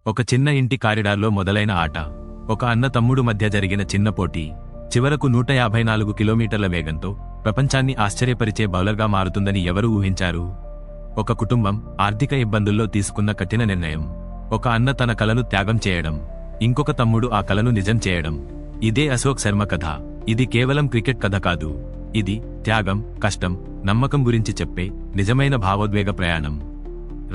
ఒక చిన్న ఇంటి కారిడార్లో మొదలైన ఆట. ఒక అన్న తమ్ముడు మధ్య జరిగిన చిన్న పోటీ చివరకు 154 కిలోమీటర్ల వేగంతో ప్రపంచాన్ని ఆశ్చర్యపరిచే బౌలర్గా మారుతుందని ఎవరు ఊహించారు? ఒక కుటుంబం ఆర్థిక ఇబ్బందుల్లో తీసుకున్న కఠిన నిర్ణయం. ఒక అన్న తన కలను త్యాగం చేయడం, ఇంకొక తమ్ముడు ఆ కలను నిజం చేయడం. ఇదే అశోక్ శర్మ కథ. ఇది కేవలం క్రికెట్ కథ కాదు. ఇది త్యాగం, కష్టం, నమ్మకం గురించి చెప్పే నిజమైన భావోద్వేగ ప్రయాణం.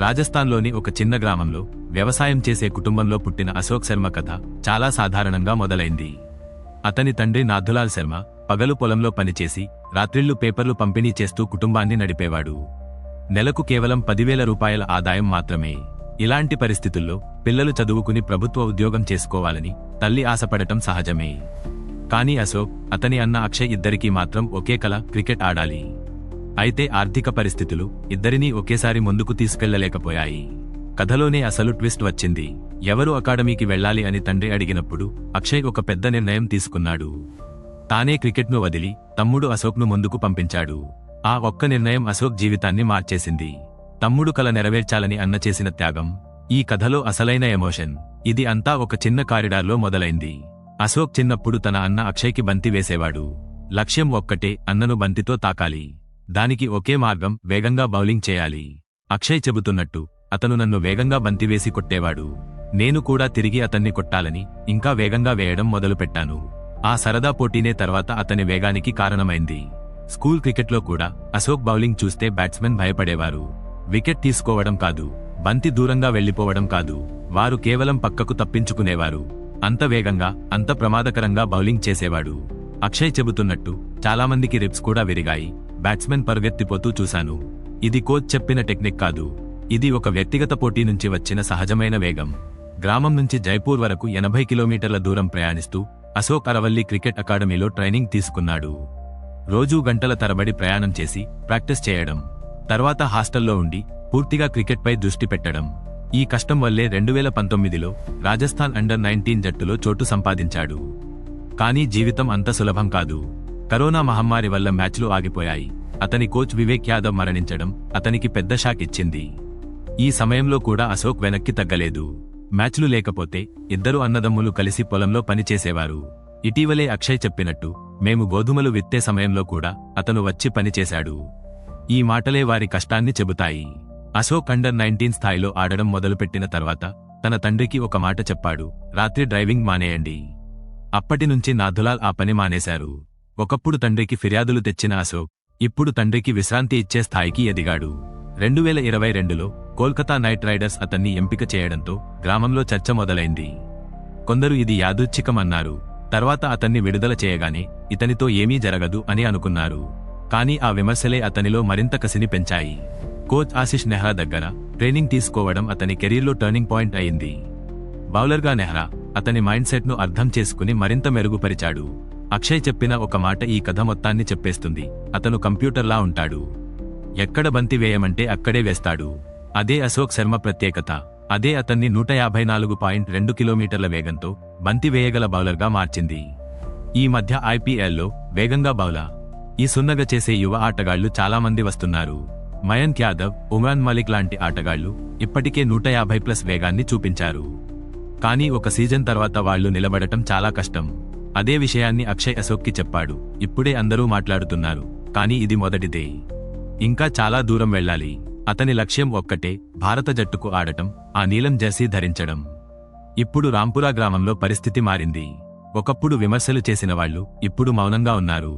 రాజస్థాన్లోని ఒక చిన్న గ్రామంలో వ్యవసాయం చేసే కుటుంబంలో పుట్టిన అశోక్ శర్మ కథ చాలా సాధారణంగా మొదలైంది. అతని తండ్రి నాథులాల్ శర్మ పగలు పొలంలో పనిచేసి రాత్రిళ్లు పేపర్లు పంపిణీ చేస్తూ కుటుంబాన్ని నడిపేవాడు. నెలకు కేవలం 10,000 రూపాయల ఆదాయం మాత్రమే. ఇలాంటి పరిస్థితుల్లో పిల్లలు చదువుకుని ప్రభుత్వ ఉద్యోగం చేసుకోవాలని తల్లి ఆశపడటం సహజమే. కానీ అశోక్, అతని అన్న అక్షయ్ ఇద్దరికీ మాత్రం ఒకే కల, క్రికెట్ ఆడాలి. అయితే ఆర్థిక పరిస్థితులు ఇద్దరినీ ఒకేసారి ముందుకు తీసుకెళ్లలేకపోయాయి. కథలోనే అసలు ట్విస్ట్ వచ్చింది. ఎవరు అకాడమీకి వెళ్లాలి అని తండ్రి అడిగినప్పుడు అక్షయ్ ఒక పెద్ద నిర్ణయం తీసుకున్నాడు. తానే క్రికెట్ను వదిలి తమ్ముడు అశోక్ను ముందుకు పంపించాడు. ఆ ఒక్క నిర్ణయం అశోక్ జీవితాన్ని మార్చేసింది. తమ్ముడు కల నెరవేర్చాలని అన్న చేసిన త్యాగం ఈ కథలో అసలైన ఎమోషన్. ఇది అంతా ఒక చిన్న కారిడార్లో మొదలైంది. అశోక్ చిన్నప్పుడు తన అన్న అక్షయ్కి బంతి వేసేవాడు. లక్ష్యం ఒక్కటే, అన్నను బంతితో తాకాలి. దానికి ఒకే మార్గం, వేగంగా బౌలింగ్ చేయాలి. అక్షయ్ చెబుతున్నట్టు అతను నన్ను వేగంగా బంతి వేసి కొట్టేవాడు. నేను కూడా తిరిగి అతన్ని కొట్టాలని ఇంకా వేగంగా వేయడం మొదలుపెట్టాను. ఆ సరదా పోటీనే తర్వాత అతని వేగానికి కారణమైంది. స్కూల్ క్రికెట్లో కూడా అశోక్ బౌలింగ్ చూస్తే బ్యాట్స్మెన్ భయపడేవారు. వికెట్ తీసుకోవడం కాదు, బంతి దూరంగా వెళ్లిపోవడం కాదు, వారు కేవలం పక్కకు తప్పించుకునేవారు. అంత వేగంగా, అంత ప్రమాదకరంగా బౌలింగ్ చేసేవాడు. అక్షయ్ చెబుతున్నట్టు చాలామందికి రిబ్స్ కూడా విరిగాయి. బ్యాట్స్మెన్ పరుగెత్తిపోతూ చూశాను. ఇది కోచ్ చెప్పిన టెక్నిక్ కాదు. ఇది ఒక వ్యక్తిగత పోటీ నుంచి వచ్చిన సహజమైన వేగం. గ్రామం నుంచి జైపూర్ వరకు 80 కిలోమీటర్ల దూరం ప్రయాణిస్తూ అశోక్ అరవల్లి క్రికెట్ అకాడమీలో ట్రైనింగ్ తీసుకున్నాడు. రోజూ గంటల తరబడి ప్రయాణం చేసి ప్రాక్టీస్ చేయడం, తర్వాత హాస్టల్లో ఉండి పూర్తిగా క్రికెట్పై దృష్టి పెట్టడం. ఈ కష్టం వల్లే 2019లో రాజస్థాన్ అండర్-19 జట్టులో చోటు సంపాదించాడు. కానీ జీవితం అంత సులభం కాదు. కరోనా మహమ్మారి వల్ల మ్యాచ్లు ఆగిపోయాయి. అతని కోచ్ వివేక్ యాదవ్ మరణించడం అతనికి పెద్ద షాక్ ఇచ్చింది. ఈ సమయంలో కూడా అశోక్ వెనక్కి తగ్గలేదు. మ్యాచ్లు లేకపోతే ఇద్దరు అన్నదమ్ములు కలిసి పొలంలో పనిచేసేవారు. ఇటీవలే అక్షయ్ చెప్పినట్టు, మేము గోధుమలు విత్తే సమయంలో కూడా అతను వచ్చి పనిచేశాడు. ఈ మాటలే వారి కష్టాన్ని చెబుతాయి. అశోక్ అండర్-19 స్థాయిలో ఆడడం మొదలుపెట్టిన తర్వాత తన తండ్రికి ఒక మాట చెప్పాడు, రాత్రి డ్రైవింగ్ మానేయండి. అప్పటినుంచి నాథులాల్ ఆ పని మానేశారు. ఒకప్పుడు తండ్రికి ఫిర్యాదులు తెచ్చిన అశోక్ ఇప్పుడు తండ్రికి విశ్రాంతి ఇచ్చే స్థాయికి ఎదిగాడు. 2022లో కోల్కతా నైట్ రైడర్స్ అతన్ని ఎంపిక చేయడంతో గ్రామంలో చర్చ మొదలైంది. కొందరు ఇది యాదృచ్ఛికమన్నారు. తర్వాత అతన్ని విడుదల చేయగానే ఇతనితో ఏమీ జరగదు అని అనుకున్నారు. కానీ ఆ విమర్శలే అతనిలో మరింత కసిని పెంచాయి. కోచ్ ఆశిష్ నెహ్రా దగ్గర ట్రైనింగ్ తీసుకోవడం అతని కెరీర్లో టర్నింగ్ పాయింట్ అయింది. బౌలర్గా నెహ్రా అతని మైండ్ సెట్ ను అర్థం చేసుకుని మరింత మెరుగుపరిచాడు. అక్షయ్ చెప్పిన ఒక మాట ఈ కథ మొత్తాన్ని చెప్పేస్తుంది. అతను కంప్యూటర్లా ఉంటాడు. ఎక్కడ బంతి వేయమంటే అక్కడే వేస్తాడు. అదే అశోక్ శర్మ ప్రత్యేకత. అదే అతన్ని 154.2 కిలోమీటర్ల వేగంతో బంతి వేయగల బౌలర్గా మార్చింది. ఈ మధ్య ఐపీఎల్లో వేగంగా బౌలర్ ఈ సున్నగా చేసే యువ ఆటగాళ్లు చాలామంది వస్తున్నారు. మయాంక్ యాదవ్, ఉమ్రాన్ మలిక్ లాంటి ఆటగాళ్లు ఇప్పటికే 150+ వేగాన్ని చూపించారు. కానీ ఒక సీజన్ తర్వాత వాళ్లు నిలబడటం చాలా కష్టం. అదే విషయాన్ని అక్షయ్ అశోక్కి చెప్పాడు. ఇప్పుడే అందరూ మాట్లాడుతున్నారు, కానీ ఇది మొదటిదే. ఇంకా చాలా దూరం వెళ్లాలి. అతని లక్ష్యం ఒక్కటే, భారత జట్టుకు ఆడటం, ఆ నీలం జెర్సీ ధరించడం. ఇప్పుడు రాంపురా గ్రామంలో పరిస్థితి మారింది. ఒకప్పుడు విమర్శలు చేసిన వాళ్లు ఇప్పుడు మౌనంగా ఉన్నారు.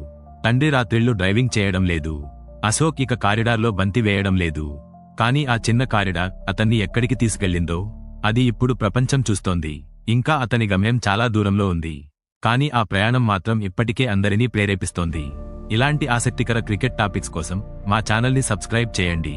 తండ్రి రాత్రిళ్లు డ్రైవింగ్ చేయడం లేదు. అశోక్ ఇక కారిడార్లో బంతి వేయడం లేదు. కానీ ఆ చిన్న కారిడార్ అతన్ని ఎక్కడికి తీసుకెళ్లిందో అది ఇప్పుడు ప్రపంచం చూస్తోంది. ఇంకా అతని గమ్యం చాలా దూరంలో ఉంది. కానీ ఆ ప్రయాణం మాత్రం ఇప్పటికే అందరినీ ప్రేరేపిస్తోంది. ఇలాంటి ఆసక్తికర క్రికెట్ టాపిక్స్ కోసం మా ఛానల్ని సబ్స్క్రైబ్ చేయండి.